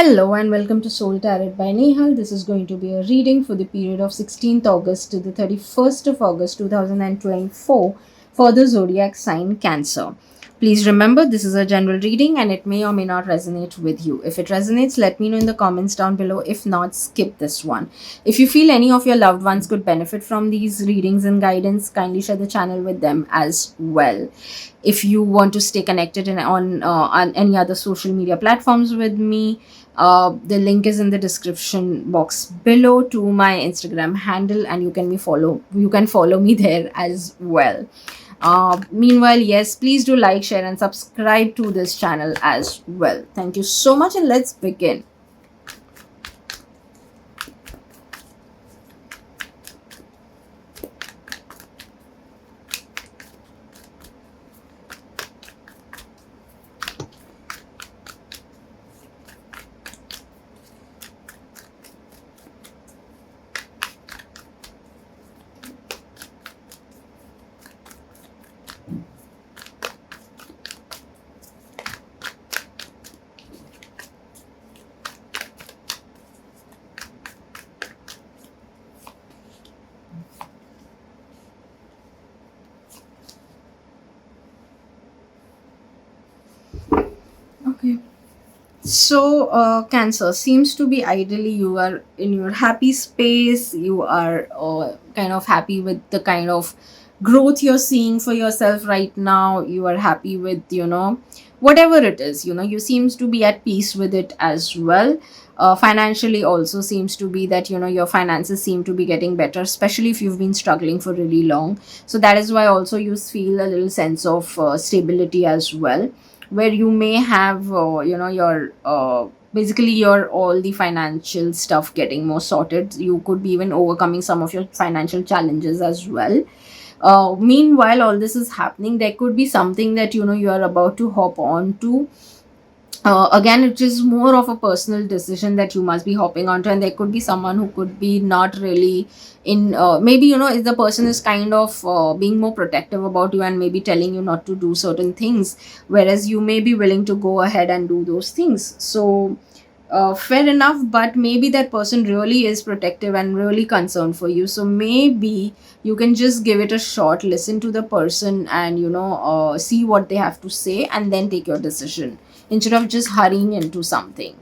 Hello and welcome to Soul Tarot by Nehal. This is going to be a reading for the period of 16th August to the 31st of August 2024 for the zodiac sign Cancer. Please remember this is a general reading and it may or may not resonate with you. If it resonates, let me know in the comments down below. If not, skip this one. If you feel any of your loved ones could benefit from these readings and guidance, kindly share the channel with them as well. If you want to stay connected on any other social media platforms with me, the link is in the description box below to my Instagram handle, and you can follow me there as well. Meanwhile, yes, please do like, share, and subscribe to this channel as well. Thank you so much, and let's begin. Okay. So, Cancer seems to be ideally you are in your happy space. You are kind of happy with the kind of growth you're seeing for yourself right now. You are happy with, whatever it is, you seems to be at peace with it as well. Financially also seems to be that, your finances seem to be getting better, especially if you've been struggling for really long. So that is why also you feel a little sense of stability as well, where you may have your basically your all the financial stuff getting more sorted. You could be even overcoming some of your financial challenges as well. Meanwhile all this is happening, there could be something that you are about to hop on to. Again, it is more of a personal decision that you must be hopping onto, and there could be someone who could be not really in maybe if the person is kind of being more protective about you and maybe telling you not to do certain things, whereas you may be willing to go ahead and do those things. So fair enough, but maybe that person really is protective and really concerned for you, so maybe you can just give it a shot, listen to the person, and see what they have to say and then take your decision instead of just hurrying into something.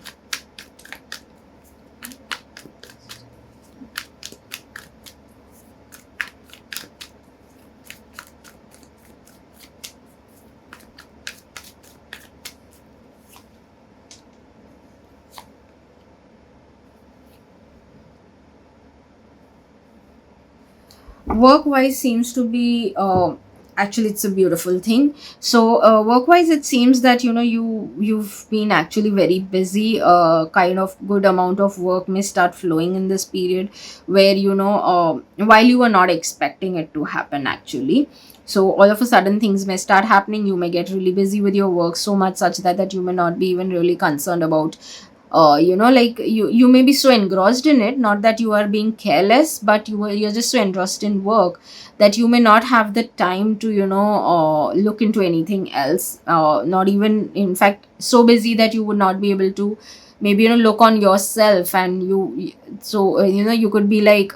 Work wise seems to be actually it's a beautiful thing. So work wise it seems that you've been actually very busy. Kind of good amount of work may start flowing in this period, where while you were not expecting it to happen actually. So all of a sudden things may start happening, you may get really busy with your work, so much such that you may not be even really concerned about like you may be so engrossed in it, not that you are being careless, but you're just so engrossed in work that you may not have the time to look into anything else, not even, in fact, so busy that you would not be able to maybe look on yourself. And you could be like,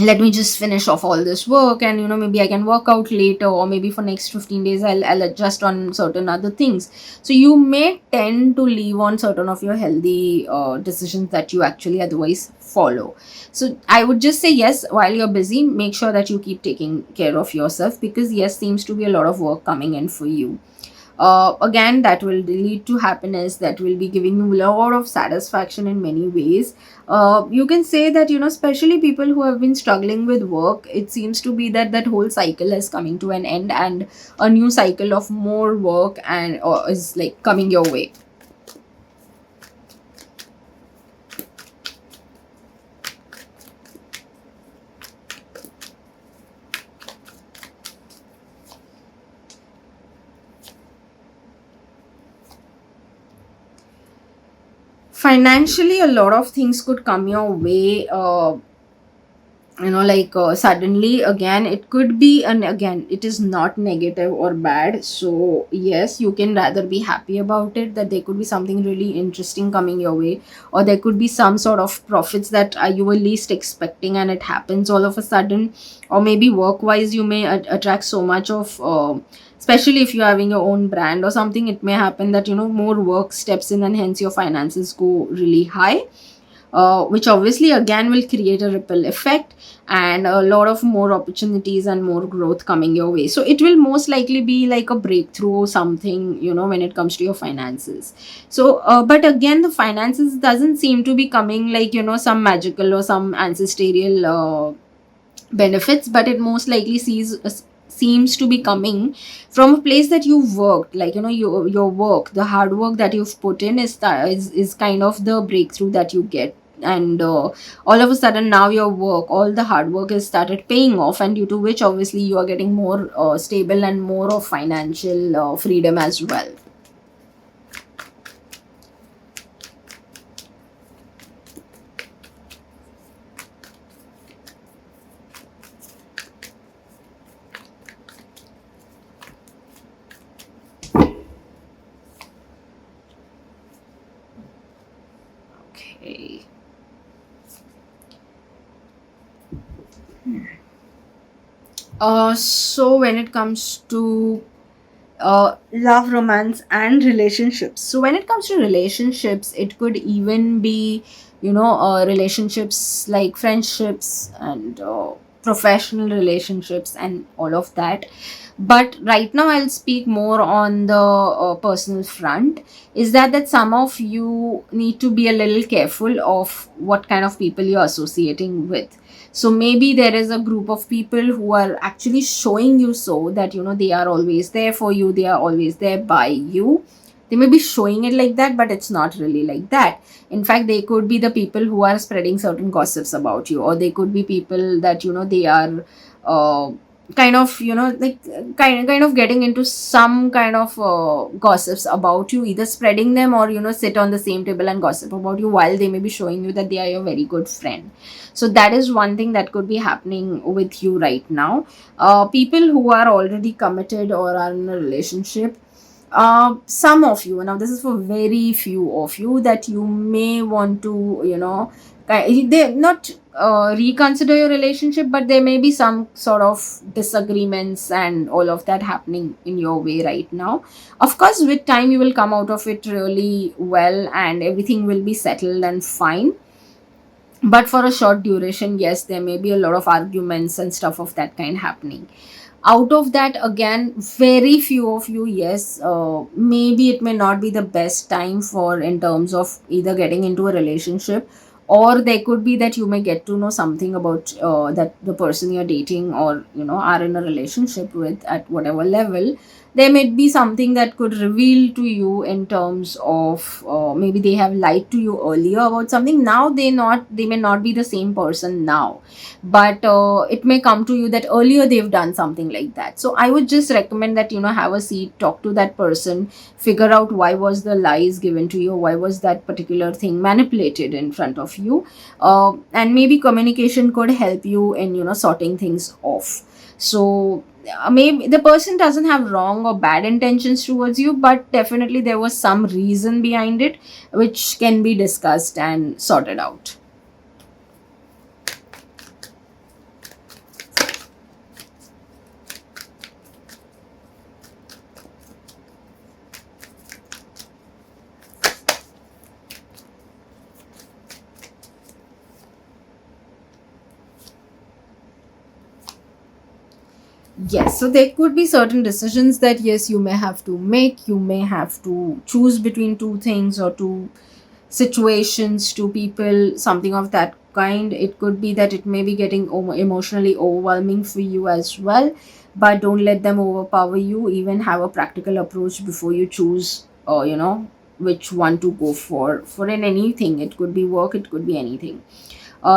let me just finish off all this work, and maybe I can work out later, or maybe for next 15 days I'll adjust on certain other things. So you may tend to leave on certain of your healthy decisions that you actually otherwise follow. So I would just say, yes, while you're busy, make sure that you keep taking care of yourself, because yes, seems to be a lot of work coming in for you. Again, that will lead to happiness, that will be giving you a lot of satisfaction in many ways. You can say that especially people who have been struggling with work, it seems to be that that whole cycle is coming to an end, and a new cycle of more work and is like coming your way. Financially, a lot of things could come your way. suddenly again it could be, and again it is not negative or bad. So yes, you can rather be happy about it, that there could be something really interesting coming your way, or there could be some sort of profits that you were least expecting and it happens all of a sudden. Or maybe work wise you may attract so much of especially if you're having your own brand or something, it may happen that more work steps in and hence your finances go really high, which obviously again will create a ripple effect and a lot of more opportunities and more growth coming your way. So it will most likely be like a breakthrough or something, when it comes to your finances. So but again, the finances doesn't seem to be coming like some magical or some ancestral benefits, but it most likely seems to be coming from a place that you've worked, like your work, the hard work that you've put in is kind of the breakthrough that you get. And all of a sudden now your work, all the hard work has started paying off, and due to which obviously you are getting more stable and more of financial freedom as well. Okay. So when it comes to love, romance, and relationships. So when it comes to relationships, it could even be, relationships like friendships and professional relationships and all of that. But right now, I'll speak more on the personal front. Is that some of you need to be a little careful of what kind of people you're associating with. So maybe there is a group of people who are actually showing you so that they are always there for you, they are always there by you. They may be showing it like that, but it's not really like that. In fact, they could be the people who are spreading certain gossips about you, or they could be people that they are uh, kind of like kind of getting into some kind of gossips about you, either spreading them or sit on the same table and gossip about you while they may be showing you that they are your very good friend. So that is one thing that could be happening with you right now. People who are already committed or are in a relationship, some of you, now this is for very few of you, that you may want to they not reconsider your relationship, but there may be some sort of disagreements and all of that happening in your way right now. Of course, with time you will come out of it really well and everything will be settled and fine, but for a short duration, yes, there may be a lot of arguments and stuff of that kind happening. Out of that, again, very few of you, yes, maybe it may not be the best time for in terms of either getting into a relationship, or there could be that you may get to know something about that the person you're dating or are in a relationship with at whatever level. There may be something that could reveal to you in terms of maybe they have lied to you earlier about something. Now they may not be the same person now, but it may come to you that earlier they've done something like that. So I would just recommend that have a seat, talk to that person, figure out why was the lies given to you, why was that particular thing manipulated in front of you, and maybe communication could help you in sorting things off. So maybe the person doesn't have wrong or bad intentions towards you, but definitely there was some reason behind it which can be discussed and sorted out. Yes, so there could be certain decisions that yes, you may have to make. You may have to choose between two things or two situations, two people, something of that kind. It could be that it may be getting emotionally overwhelming for you as well, but don't let them overpower you. Even have a practical approach before you choose, which one to go for in anything. It could be work, it could be anything.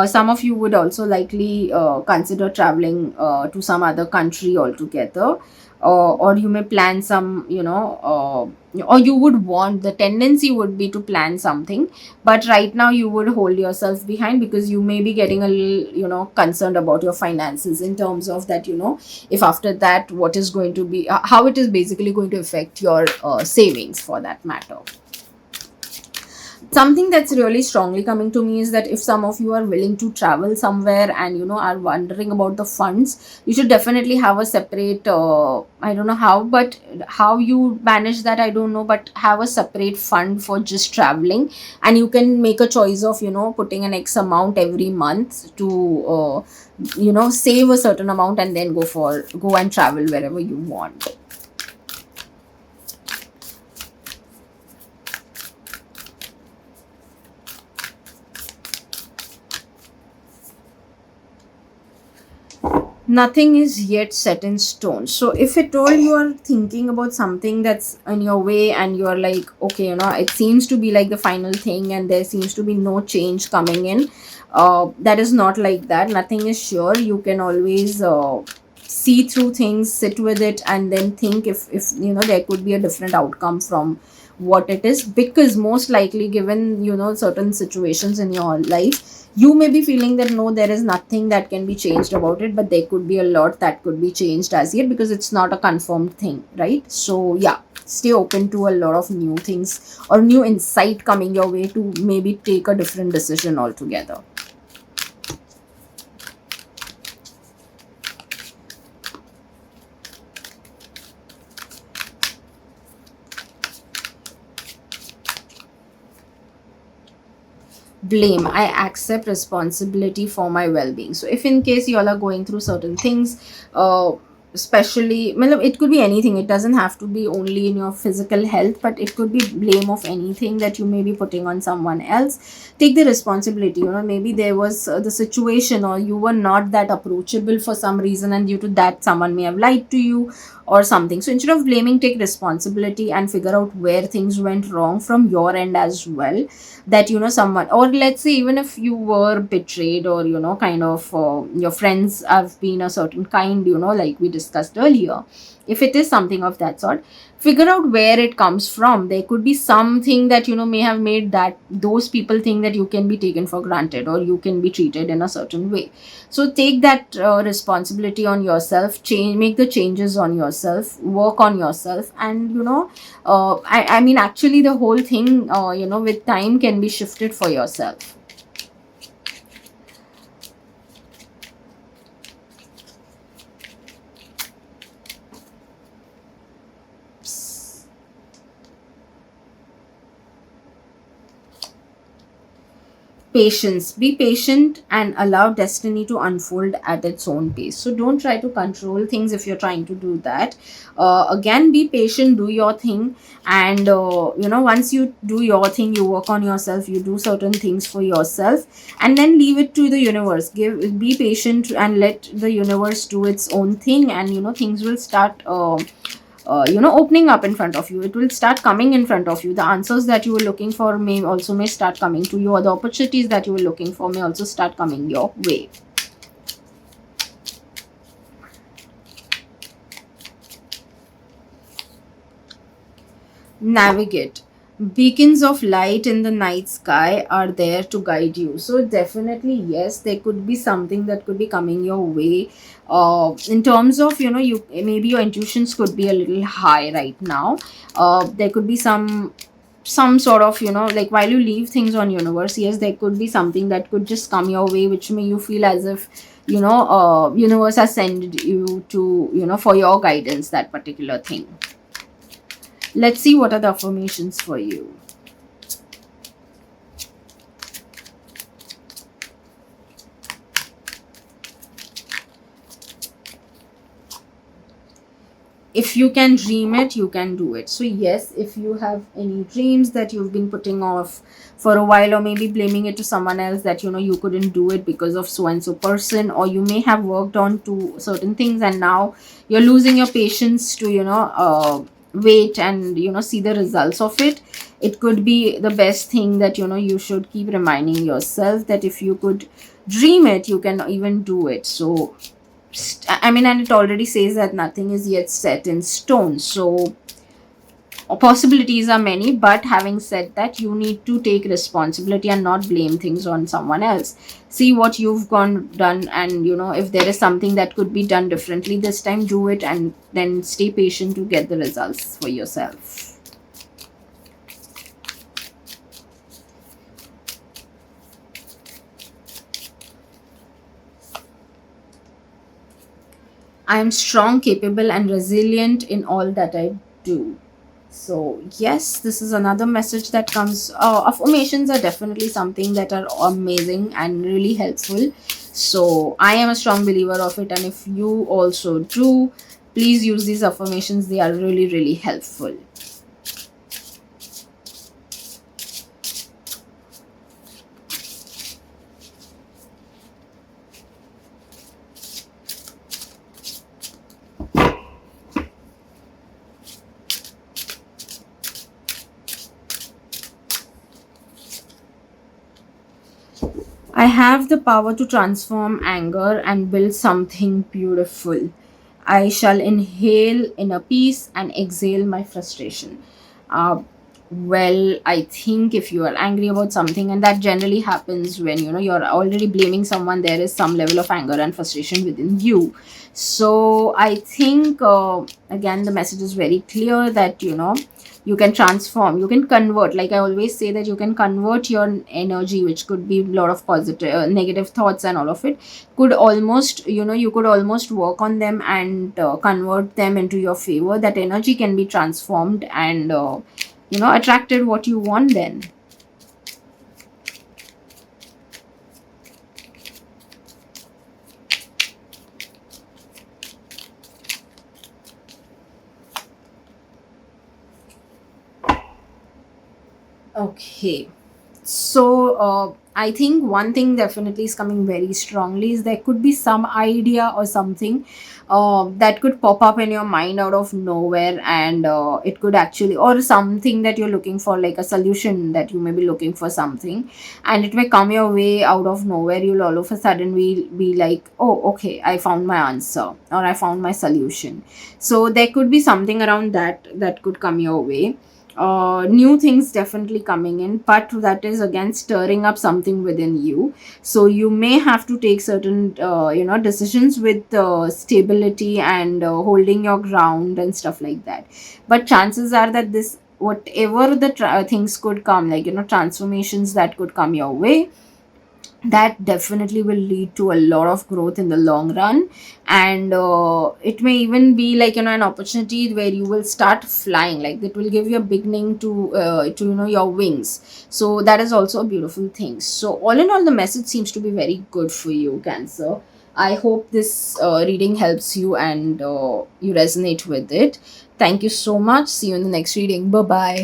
Some of you would also likely consider traveling to some other country altogether. or you may plan some, or you would want, the tendency would be to plan something, but right now you would hold yourself behind because you may be getting a little, concerned about your finances, in terms of that, if after that what is going to be, how it is basically going to affect your savings for that matter. Something that's really strongly coming to me is that if some of you are willing to travel somewhere and are wondering about the funds, you should definitely have a separate, I don't know how, but how you manage that I don't know, but have a separate fund for just traveling. And you can make a choice of putting an X amount every month to save a certain amount and then go and travel wherever you want. Nothing is yet set in stone. So if at all you are thinking about something that's in your way and you're like, okay, it seems to be like the final thing and there seems to be no change coming in, that is not like that. Nothing is sure. You can always see through things, sit with it, and then think if there could be a different outcome from what it is, because most likely, given certain situations in your life, you may be feeling that no, there is nothing that can be changed about it, but there could be a lot that could be changed as yet, because it's not a confirmed thing, right? So yeah, stay open to a lot of new things or new insight coming your way to maybe take a different decision altogether. Blame. I accept responsibility for my well-being. So if in case you all are going through certain things, especially, matlab, it could be anything, it doesn't have to be only in your physical health, but it could be blame of anything that you may be putting on someone else. Take the responsibility. Maybe there was the situation, or you were not that approachable for some reason, and due to that someone may have lied to you or something. So instead of blaming, take responsibility and figure out where things went wrong from your end as well. That someone, or let's say even if you were betrayed, or kind of your friends have been a certain kind, like we discussed earlier, if it is something of that sort, figure out where it comes from. There could be something that may have made that those people think that you can be taken for granted or you can be treated in a certain way. So take that responsibility on yourself, change, make the changes on yourself, work on yourself, and I mean, actually the whole thing with time can be shifted for yourself. Patience. Be patient and allow destiny to unfold at its own pace. So don't try to control things if you're trying to do that. Again, be patient, do your thing, and once you do your thing, you work on yourself, you do certain things for yourself, and then leave it to the universe. Be patient and let the universe do its own thing, and things will start opening up in front of you. It will start coming in front of you. The answers that you were looking for may start coming to you, or the opportunities that you were looking for may also start coming your way. Navigate. Beacons of light in the night sky are there to guide you. So definitely, yes, there could be something that could be coming your way. In terms of you, maybe your intuitions could be a little high right now. There could be some sort of like, while you leave things on universe, yes, there could be something that could just come your way, which may you feel as if universe has sent you to for your guidance, that particular thing. Let's see what are the affirmations for you. If you can dream it, you can do it. So yes, if you have any dreams that you've been putting off for a while, or maybe blaming it to someone else, that you couldn't do it because of so and so person, or you may have worked on to certain things and now you're losing your patience to wait and see the results of it. It could be the best thing that you should keep reminding yourself that if you could dream it, you can even do it. So I mean, and it already says that nothing is yet set in stone. So possibilities are many, but having said that, you need to take responsibility and not blame things on someone else. See what you've gone done, and if there is something that could be done differently this time, do it, and then stay patient to get the results for yourself. I am strong, capable, and resilient in all that I do. So, yes, this is another message that comes. Affirmations are definitely something that are amazing and really helpful. So, I am a strong believer of it, and if you also do, please use these affirmations. They are really, really helpful. I have the power to transform anger and build something beautiful. I shall inhale inner peace and exhale my frustration. Uh, well, I think if you are angry about something, and that generally happens when you're already blaming someone, there is some level of anger and frustration within you. So I think again the message is very clear that you can transform, you can convert, like I always say, that you can convert your energy, which could be a lot of positive negative thoughts and all of it, could almost you could almost work on them and convert them into your favor. That energy can be transformed and attracted what you want then. Okay. So I think one thing definitely is coming very strongly is there could be some idea or something that could pop up in your mind out of nowhere, and it could actually, or something that you're looking for, like a solution that you may be looking for something, and it may come your way out of nowhere. You'll all of a sudden be like, oh, okay, I found my answer, or I found my solution. So there could be something around that could come your way. New things definitely coming in, but that is again stirring up something within you. So you may have to take certain decisions with stability and holding your ground and stuff like that. But chances are that this, whatever the things could come, like transformations that could come your way, that definitely will lead to a lot of growth in the long run. And it may even be like an opportunity where you will start flying, like it will give you a beginning to your wings. So that is also a beautiful thing. So all in all, the message seems to be very good for you, Cancer. I hope this reading helps you and you resonate with it. Thank you so much. See you in the next reading. Bye bye.